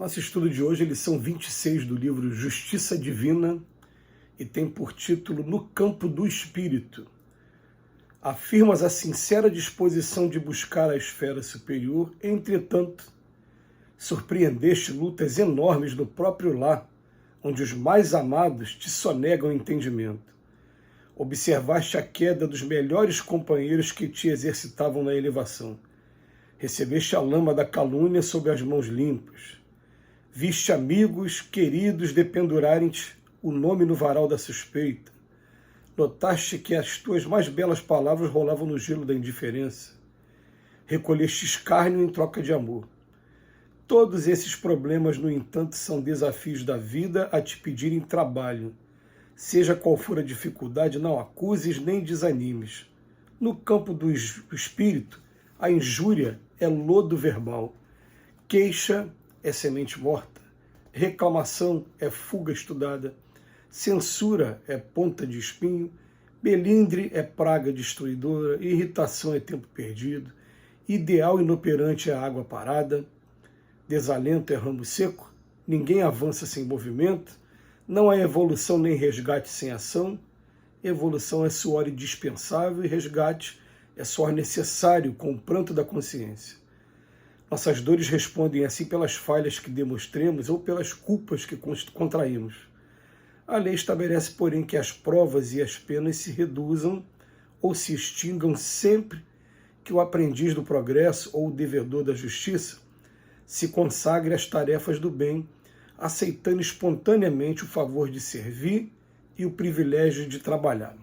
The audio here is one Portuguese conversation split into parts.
Nosso estudo de hoje é lição 26 do livro Justiça Divina e tem por título No Campo do Espírito. Afirmas a sincera disposição de buscar a esfera superior, entretanto, surpreendeste lutas enormes no próprio lar, onde os mais amados te sonegam o entendimento. Observaste a queda dos melhores companheiros que te exercitavam na elevação. Recebeste a lama da calúnia sob as mãos limpas. Viste amigos queridos dependurarem-te o nome no varal da suspeita. Notaste que as tuas mais belas palavras rolavam no gelo da indiferença. Recolheste escárnio em troca de amor. Todos esses problemas, no entanto, são desafios da vida a te pedirem trabalho. Seja qual for a dificuldade, não acuses nem desanimes. No campo do espírito, a injúria é lodo verbal. Queixa é semente morta, reclamação é fuga estudada, censura é ponta de espinho, melindre é praga destruidora, irritação é tempo perdido, ideal inoperante é água parada, desalento é ramo seco, ninguém avança sem movimento, não há evolução nem resgate sem ação, evolução é suor indispensável e resgate é suor necessário com o pranto da consciência. Nossas dores respondem assim pelas falhas que demonstremos ou pelas culpas que contraímos. A lei estabelece, porém, que as provas e as penas se reduzam ou se extingam sempre que o aprendiz do progresso ou o devedor da justiça se consagre às tarefas do bem, aceitando espontaneamente o favor de servir e o privilégio de trabalhar.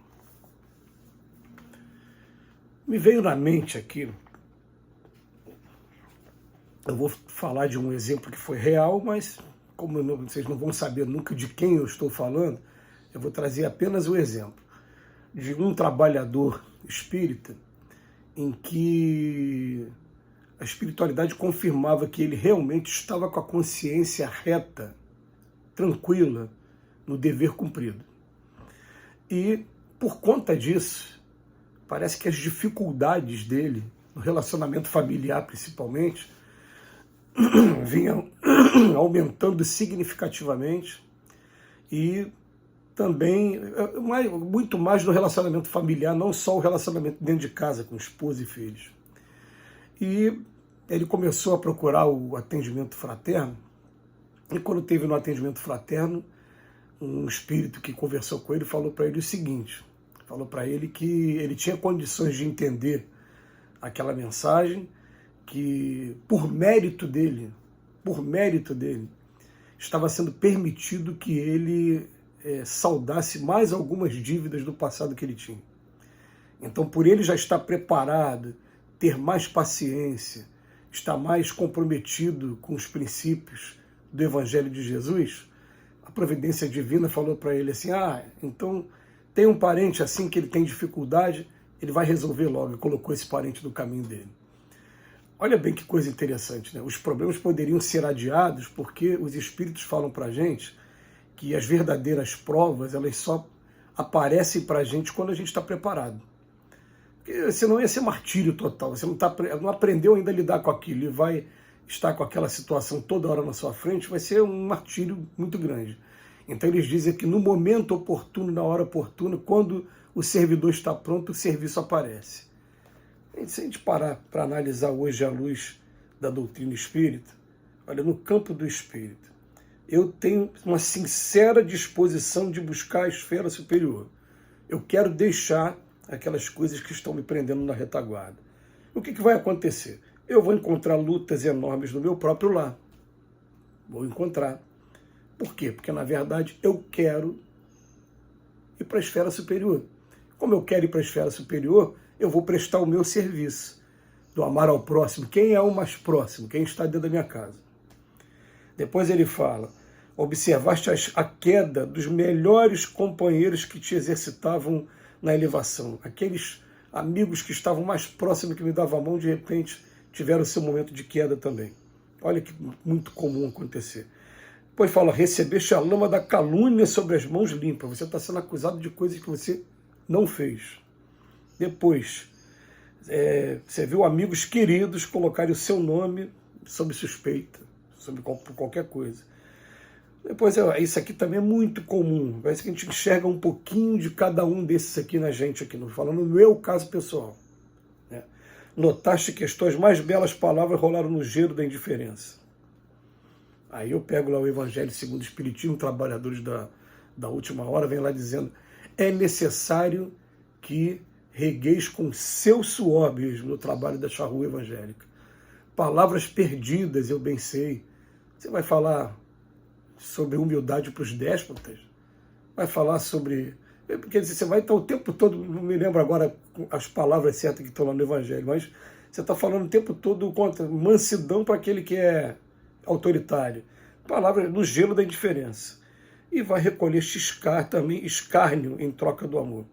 Me veio na mente aqui, eu vou falar de um exemplo que foi real, mas como vocês não vão saber nunca de quem eu estou falando, eu vou trazer apenas o exemplo de um trabalhador espírita em que a espiritualidade confirmava que ele realmente estava com a consciência reta, tranquila, no dever cumprido. E, por conta disso, parece que as dificuldades dele, no relacionamento familiar principalmente, vinham aumentando significativamente e também muito mais no relacionamento familiar, não só o relacionamento dentro de casa com esposa e filhos. E ele começou a procurar o atendimento fraterno e quando teve no atendimento fraterno, um espírito que conversou com ele falou para ele o seguinte, falou para ele que ele tinha condições de entender aquela mensagem, que por mérito dele, estava sendo permitido que ele saudasse mais algumas dívidas do passado que ele tinha. Então, por ele já estar preparado, ter mais paciência, estar mais comprometido com os princípios do Evangelho de Jesus, a providência divina falou para ele assim, então tem um parente assim que ele tem dificuldade, ele vai resolver logo, e colocou esse parente no caminho dele. Olha bem que coisa interessante, né? Os problemas poderiam ser adiados porque os espíritos falam para a gente que as verdadeiras provas elas só aparecem para a gente quando a gente está preparado. Porque senão ia ser martírio total, você não aprendeu ainda a lidar com aquilo e vai estar com aquela situação toda hora na sua frente, vai ser um martírio muito grande. Então eles dizem que no momento oportuno, na hora oportuna, quando o servidor está pronto, o serviço aparece. Se a gente parar para analisar hoje à luz da doutrina espírita, olha, no campo do espírito, eu tenho uma sincera disposição de buscar a esfera superior. Eu quero deixar aquelas coisas que estão me prendendo na retaguarda. O que vai acontecer? Eu vou encontrar lutas enormes no meu próprio lar. Vou encontrar. Por quê? Porque, na verdade, eu quero ir para a esfera superior. Como eu quero ir para a esfera superior, eu vou prestar o meu serviço, do amar ao próximo. Quem é o mais próximo? Quem está dentro da minha casa? Depois ele fala, observaste a queda dos melhores companheiros que te exercitavam na elevação. Aqueles amigos que estavam mais próximos, que me davam a mão, de repente tiveram seu momento de queda também. Olha que muito comum acontecer. Depois fala, recebeste a lama da calúnia sobre as mãos limpas. Você está sendo acusado de coisas que você não fez. Depois, você viu amigos queridos colocarem o seu nome sob suspeita. sobre qualquer coisa. Depois, isso aqui também é muito comum. Parece que a gente enxerga um pouquinho de cada um desses aqui na gente, aqui, falando no meu caso pessoal. Né? Notaste que as tuas mais belas palavras rolaram no gelo da indiferença. Aí eu pego lá o Evangelho segundo o Espiritismo, Trabalhadores da Última Hora, vem lá dizendo, é necessário que regueis com seu suor mesmo no trabalho da charrua evangélica. Palavras perdidas, eu bem sei. Você vai falar sobre humildade para os déspotas? Vai falar sobre... Quer dizer, você vai estar o tempo todo, não me lembro agora as palavras certas que estão lá no Evangelho, mas você está falando o tempo todo contra mansidão para aquele que é autoritário. Palavras no gelo da indiferença. E vai recolher também escárnio em troca do amor.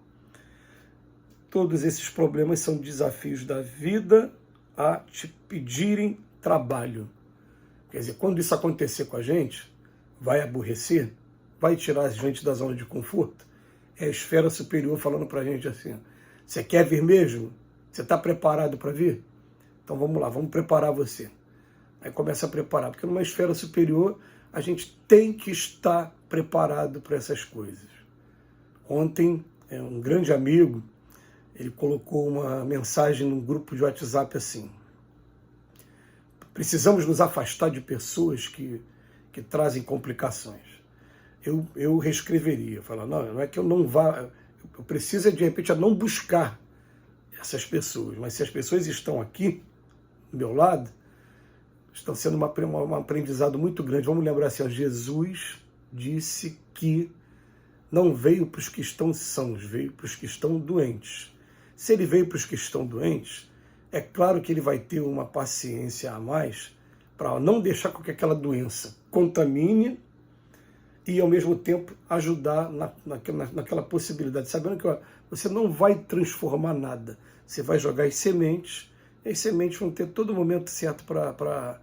Todos esses problemas são desafios da vida a te pedirem trabalho. Quer dizer, quando isso acontecer com a gente, vai aborrecer, vai tirar a gente da zona de conforto. É a esfera superior falando para a gente assim, você quer vir mesmo? Você está preparado para vir? Então vamos lá, vamos preparar você. Aí começa a preparar, porque numa esfera superior a gente tem que estar preparado para essas coisas. Ontem, um grande amigo, ele colocou uma mensagem num grupo de WhatsApp assim, precisamos nos afastar de pessoas que trazem complicações. Eu reescreveria, falar, não é que eu não vá, eu preciso de repente não buscar essas pessoas, mas se as pessoas estão aqui, do meu lado, estão sendo um aprendizado muito grande. Vamos lembrar assim, Jesus disse que não veio para os que estão sãos, veio para os que estão doentes. Se ele veio para os que estão doentes, é claro que ele vai ter uma paciência a mais para não deixar com que aquela doença contamine e, ao mesmo tempo, ajudar naquela possibilidade, sabendo que você não vai transformar nada. Você vai jogar as sementes, e as sementes vão ter todo o momento certo para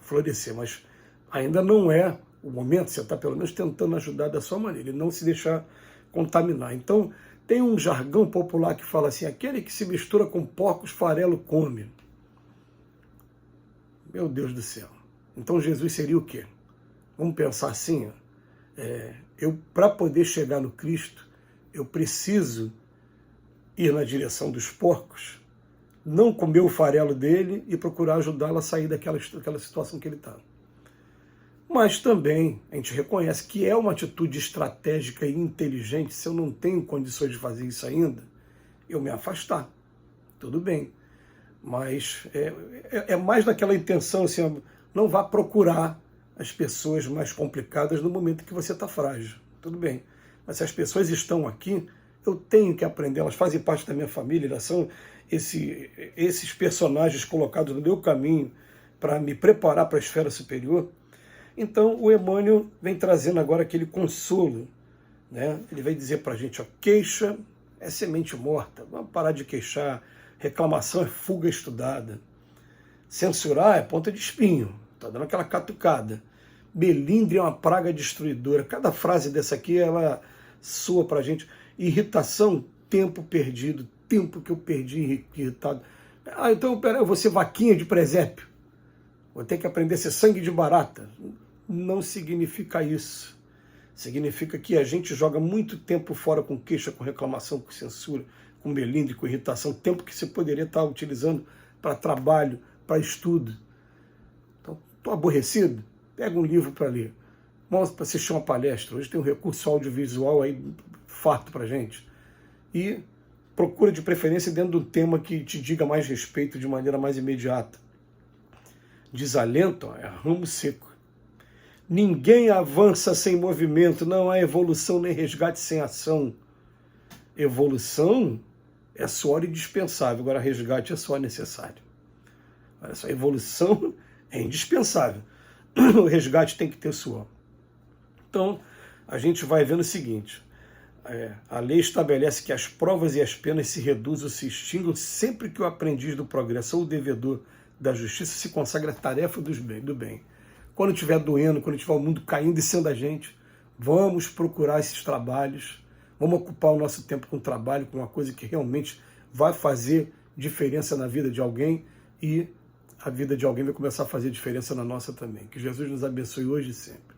florescer, mas ainda não é o momento, você está pelo menos tentando ajudar da sua maneira, e não se deixar contaminar. Então, tem um jargão popular que fala assim, aquele que se mistura com porcos, farelo come. Meu Deus do céu. Então Jesus seria o quê? Vamos pensar assim, para poder chegar no Cristo, eu preciso ir na direção dos porcos, não comer o farelo dele e procurar ajudá-lo a sair daquela situação que ele está. Mas também a gente reconhece que é uma atitude estratégica e inteligente, se eu não tenho condições de fazer isso ainda, eu me afastar. Tudo bem. Mas é mais naquela intenção, assim, não vá procurar as pessoas mais complicadas no momento que você está frágil. Tudo bem. Mas se as pessoas estão aqui, eu tenho que aprender, elas fazem parte da minha família, elas são esses personagens colocados no meu caminho para me preparar para a esfera superior. Então o Emmanuel vem trazendo agora aquele consolo, né? Ele vai dizer para a gente, queixa é semente morta, vamos parar de queixar, reclamação é fuga estudada, censurar é ponta de espinho, está dando aquela catucada, melindre é uma praga destruidora, cada frase dessa aqui, ela soa para a gente, irritação, tempo perdido, tempo que eu perdi irritado, então peraí, eu vou ser vaquinha de presépio, vou ter que aprender a ser sangue de barata. Não significa isso. Significa que a gente joga muito tempo fora com queixa, com reclamação, com censura, com melindre, com irritação, tempo que você poderia estar utilizando para trabalho, para estudo. Então, estou aborrecido? Pega um livro para ler. Vamos para assistir uma palestra. Hoje tem um recurso audiovisual aí farto para a gente. E procura de preferência dentro do tema que te diga mais respeito de maneira mais imediata. Desalento é ramo seco. Ninguém avança sem movimento, não há evolução nem resgate sem ação. Evolução é suor indispensável, agora resgate é suor necessário. Olha só, evolução é indispensável, o resgate tem que ter suor. Então, a gente vai vendo o seguinte, a lei estabelece que as provas e as penas se reduzem ou se extinguem sempre que o aprendiz do progresso ou o devedor da justiça se consagra à tarefa do bem. Quando estiver doendo, quando estiver o mundo caindo e sendo a gente, vamos procurar esses trabalhos, vamos ocupar o nosso tempo com trabalho, com uma coisa que realmente vai fazer diferença na vida de alguém e a vida de alguém vai começar a fazer diferença na nossa também. Que Jesus nos abençoe hoje e sempre.